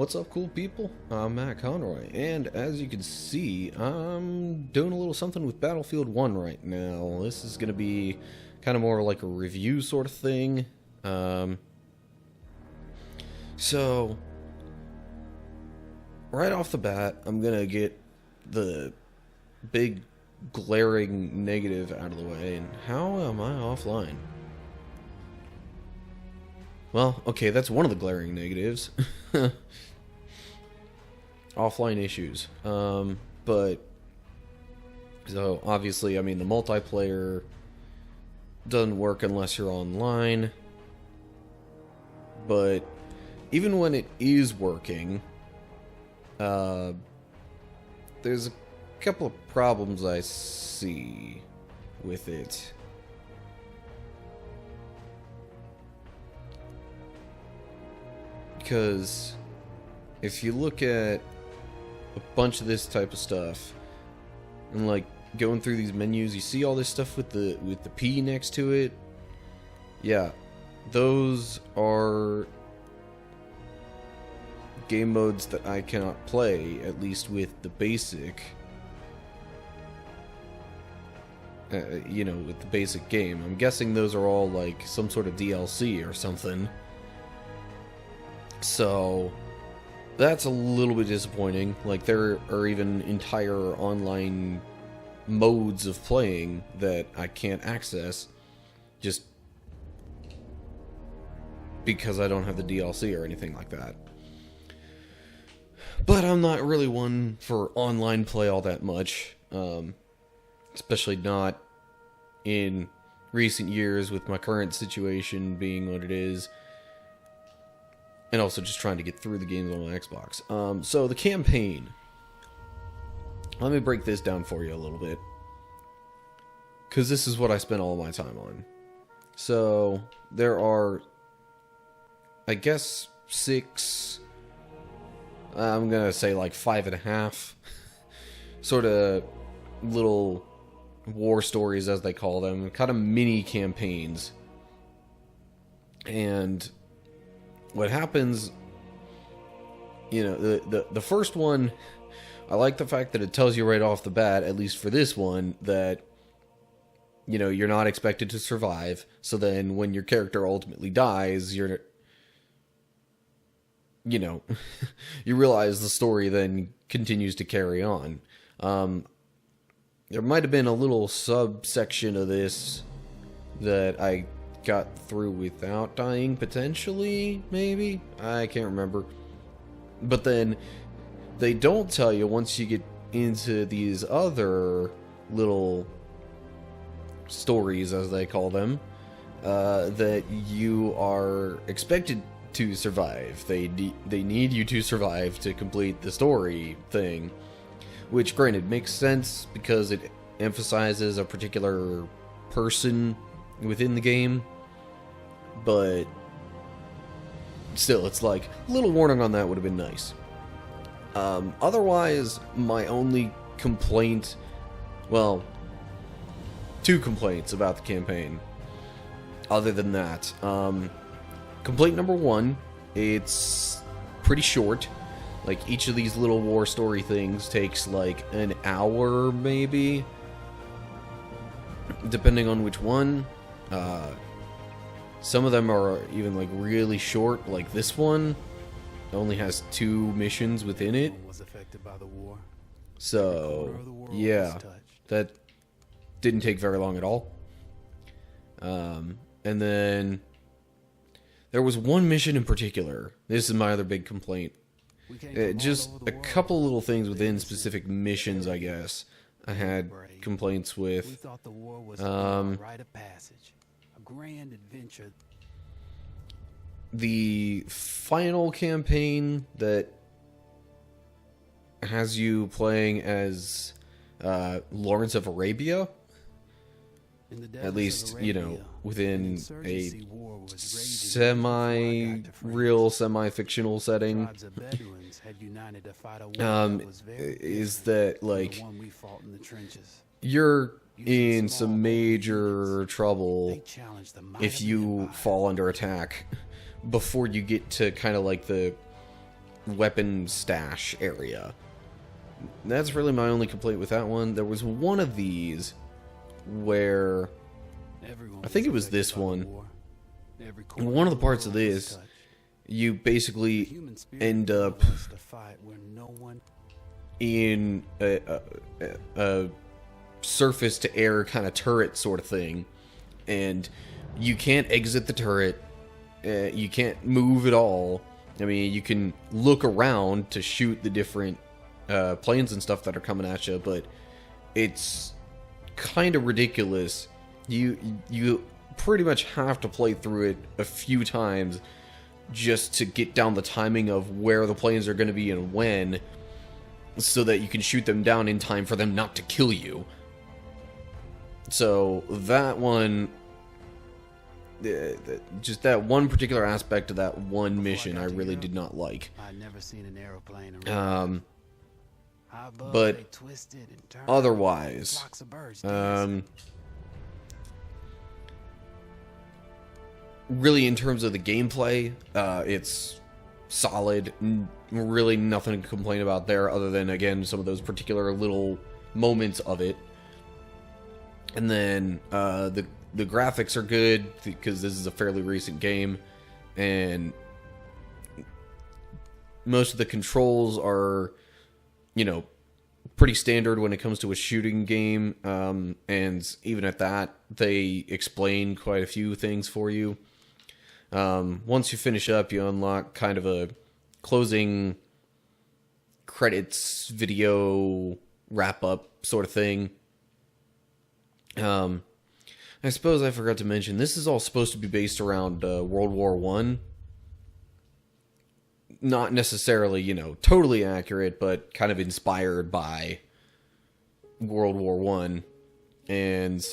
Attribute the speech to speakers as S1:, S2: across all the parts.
S1: What's up, cool people? I'm Matt Conroy, and as you can see, I'm doing a little something with Battlefield 1 right now. This is going to be kind of more like a review sort of thing. So, right off the bat, I'm going to get the big glaring negative out of the way. And how am I offline? Well, okay, that's one of the glaring negatives. Offline issues. But so obviously, I mean, the multiplayer doesn't work unless you're online. But even when it is working, there's a couple of problems I see with it. Because if you look at a bunch of this type of stuff and like going through these menus, you see all this stuff with the P next to it. Yeah, those are game modes that I cannot play, at least with the basic with the basic game. I'm guessing those are all like some sort of DLC or something. So that's a little bit disappointing. Like, there are even entire online modes of playing that I can't access just because I don't have the DLC or anything like that. But I'm not really one for online play all that much, especially not in recent years with my current situation being what it is. And also just trying to get through the games on my Xbox. So the campaign. Let me break this down for you a little bit, because this is what I spent all my time on. So there are, I guess, 6, I'm going to say like 5.5, sort of little war stories, as they call them. Kind of mini campaigns. And what happens, the first one, I like the fact that it tells you right off the bat, at least for this one, that, you're not expected to survive. So then when your character ultimately dies, you realize the story then continues to carry on. There might have been a little subsection of this that I got through without dying, potentially, maybe? I can't remember. But then they don't tell you once you get into these other little stories, as they call them, that you are expected to survive. They need you to survive to complete the story thing, which, granted, makes sense because it emphasizes a particular person within the game, but still, it's like, a little warning on that would have been nice. Otherwise, my only complaint, well, 2 complaints about the campaign, other than that. Complaint number 1, it's pretty short. Like, each of these little war story things takes like an hour, maybe, depending on which one. Some of them are even like really short, like this one only has 2 missions within it. So yeah, that didn't take very long at all. And then there was one mission in particular. This is my other big complaint. Just a couple little things within specific missions, I guess, I had complaints with. Grand adventure. The final campaign that has you playing as Lawrence of Arabia, at least, within a semi-real, semi-fictional setting, is that, like, you're in some major trouble if you fall under attack before you get to kind of like the weapon stash area. That's really my only complaint with that one. There was one of these where I think it was this one. In one of the parts of this, you basically end up in a surface to air kind of turret sort of thing, and you can't exit the turret. You can't move at all. I mean, you can look around to shoot the different planes and stuff that are coming at you, but it's kind of ridiculous. You pretty much have to play through it a few times just to get down the timing of where the planes are going to be and when, so that you can shoot them down in time for them not to kill you. So that one, just that one particular aspect of that one mission, I really did not like. But otherwise, really in terms of the gameplay, it's solid. Really nothing to complain about there, other than, again, some of those particular little moments of it. And then the graphics are good, because this is a fairly recent game, and most of the controls are, you know, pretty standard when it comes to a shooting game, and even at that, they explain quite a few things for you. Once you finish up, you unlock kind of a closing credits video wrap-up sort of thing. I suppose I forgot to mention, this is all supposed to be based around World War I. Not necessarily, you know, totally accurate, but kind of inspired by World War I. And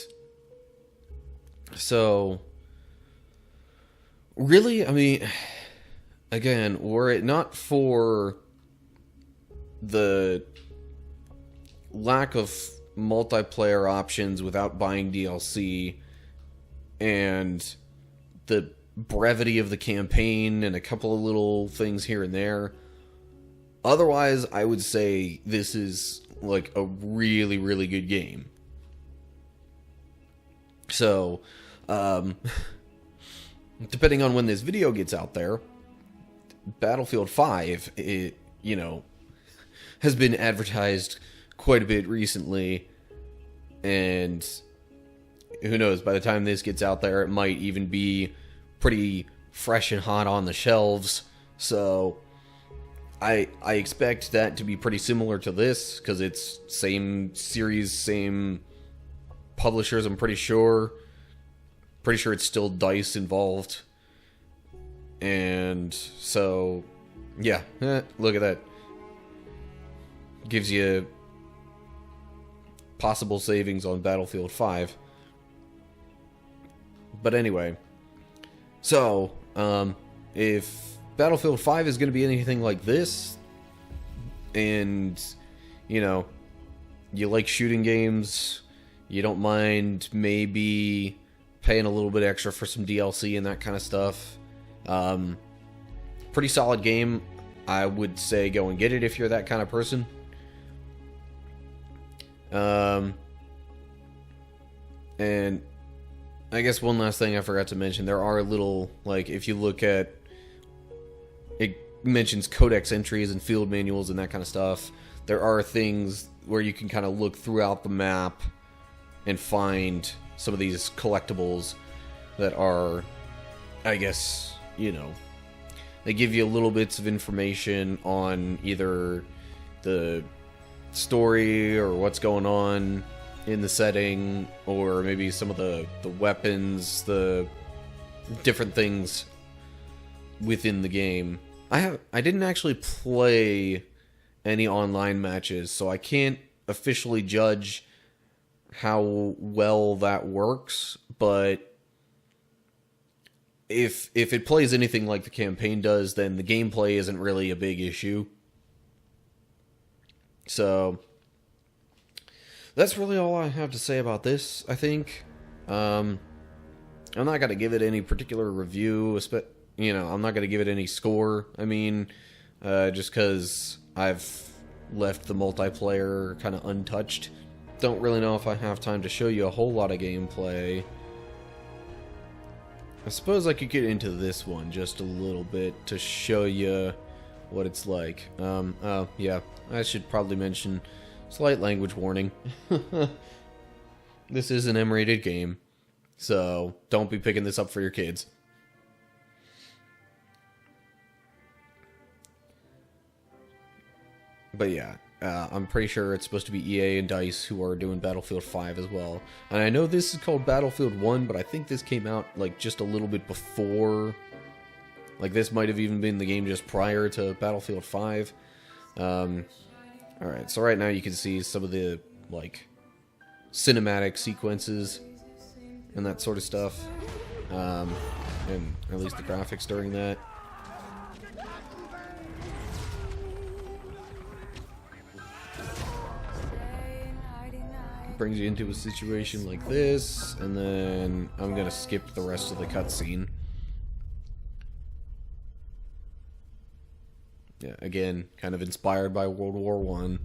S1: so, really, I mean, again, were it not for the lack of multiplayer options without buying DLC and the brevity of the campaign and a couple of little things here and there, otherwise I would say this is like a really, really good game. So, depending on when this video gets out there, Battlefield 5, it, you know, has been advertised quite a bit recently, and who knows, by the time this gets out there, it might even be pretty fresh and hot on the shelves. So I expect that to be pretty similar to this, because it's same series, same publishers, I'm pretty sure it's still DICE involved. And so yeah, look at that, gives you possible savings on Battlefield 5. But anyway, so if Battlefield 5 is going to be anything like this, and you know, you like shooting games, you don't mind maybe paying a little bit extra for some DLC and that kind of stuff, pretty solid game. I would say go and get it if you're that kind of person. And I guess one last thing I forgot to mention, there are little, like, if you look at, it mentions codex entries and field manuals and that kind of stuff. There are things where you can kind of look throughout the map and find some of these collectibles that are, I guess, you know, they give you little bits of information on either the story or what's going on in the setting, or maybe some of the weapons, the different things within the game. I didn't actually play any online matches, so I can't officially judge how well that works, but if it plays anything like the campaign does, then the gameplay isn't really a big issue. So that's really all I have to say about this, I think. I'm not going to give it any particular review, you know, I'm not going to give it any score. I mean, just because I've left the multiplayer kind of untouched. Don't really know if I have time to show you a whole lot of gameplay. I suppose I could get into this one just a little bit to show you what it's like. Yeah, I should probably mention slight language warning. This is an M-rated game, so don't be picking this up for your kids. But yeah, I'm pretty sure it's supposed to be EA and DICE who are doing Battlefield 5 as well. And I know this is called Battlefield 1, but I think this came out like just a little bit before. Like this might have even been the game just prior to Battlefield 5. Alright, so right now you can see some of the like cinematic sequences and that sort of stuff. And at least the graphics during that. Brings you into a situation like this, and then I'm gonna skip the rest of the cutscene. Yeah, again, kind of inspired by World War I.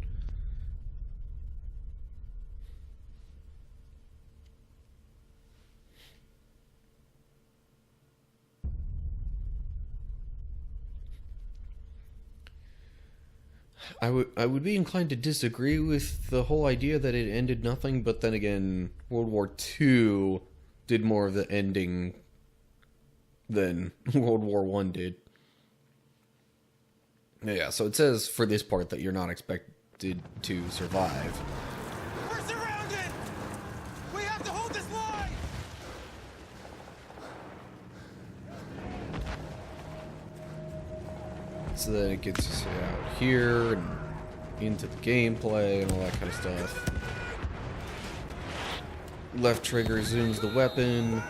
S1: I would be inclined to disagree with the whole idea that it ended nothing, but then again, World War II did more of the ending than World War I did. Yeah, so it says for this part that you're not expected to survive.
S2: We're surrounded! We have to hold this line!
S1: So then it gets us out here and into the gameplay and all that kind of stuff. Left trigger zooms the weapon.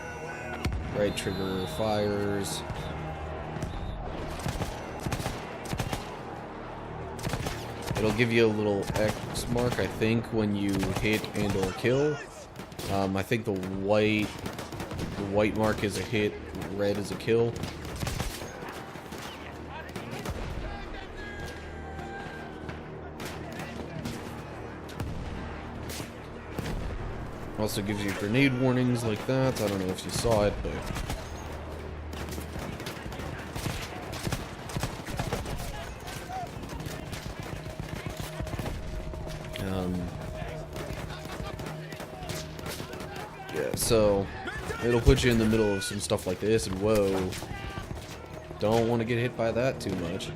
S1: Right trigger fires. It'll give you a little X mark, I think, when you hit and or kill. I think the white mark is a hit, red is a kill. Also gives you grenade warnings like that. I don't know if you saw it, but... yeah, so it'll put you in the middle of some stuff like this, and whoa, don't want to get hit by that too much.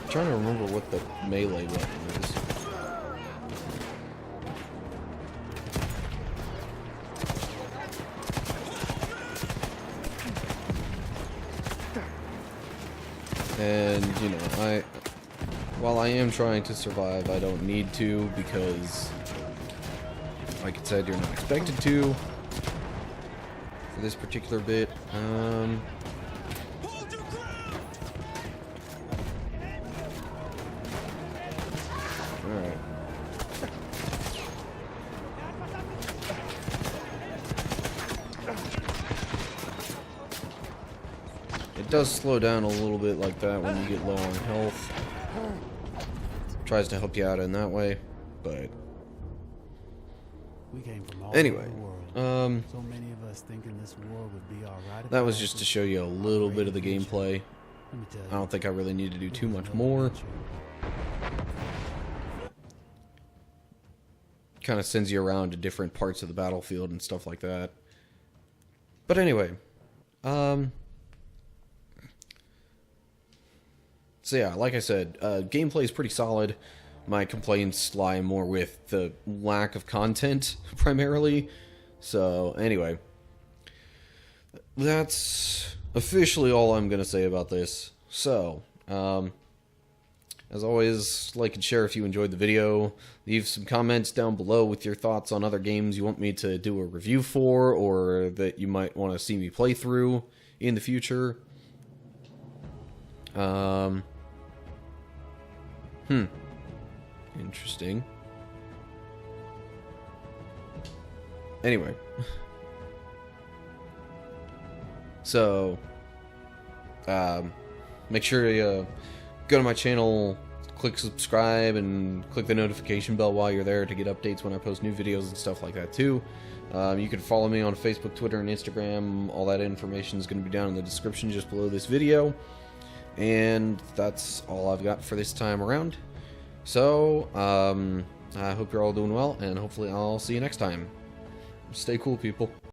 S1: I'm trying to remember what the melee weapon is. And, you know, while I am trying to survive, I don't need to, because, like I said, you're not expected to for this particular bit. Alright. It does slow down a little bit like that when you get low on health. Tries to help you out in that way, but anyway,
S2: So many of us thinking this war would be all right.
S1: That was just to show you a little bit of the gameplay. I don't think I really need to do too much more. Kind of sends you around to different parts of the battlefield and stuff like that. But anyway, so yeah, like I said, gameplay is pretty solid. My complaints lie more with the lack of content, primarily. So, anyway, that's officially all I'm going to say about this. So, as always, like and share if you enjoyed the video. Leave some comments down below with your thoughts on other games you want me to do a review for, or that you might want to see me play through in the future. Um, Interesting. Anyway. So, make sure you go to my channel, click subscribe, and click the notification bell while you're there to get updates when I post new videos and stuff like that too. You can follow me on Facebook, Twitter, and Instagram. All that information is going to be down in the description just below this video. And that's all I've got for this time around. So, I hope you're all doing well, and hopefully I'll see you next time. Stay cool, people.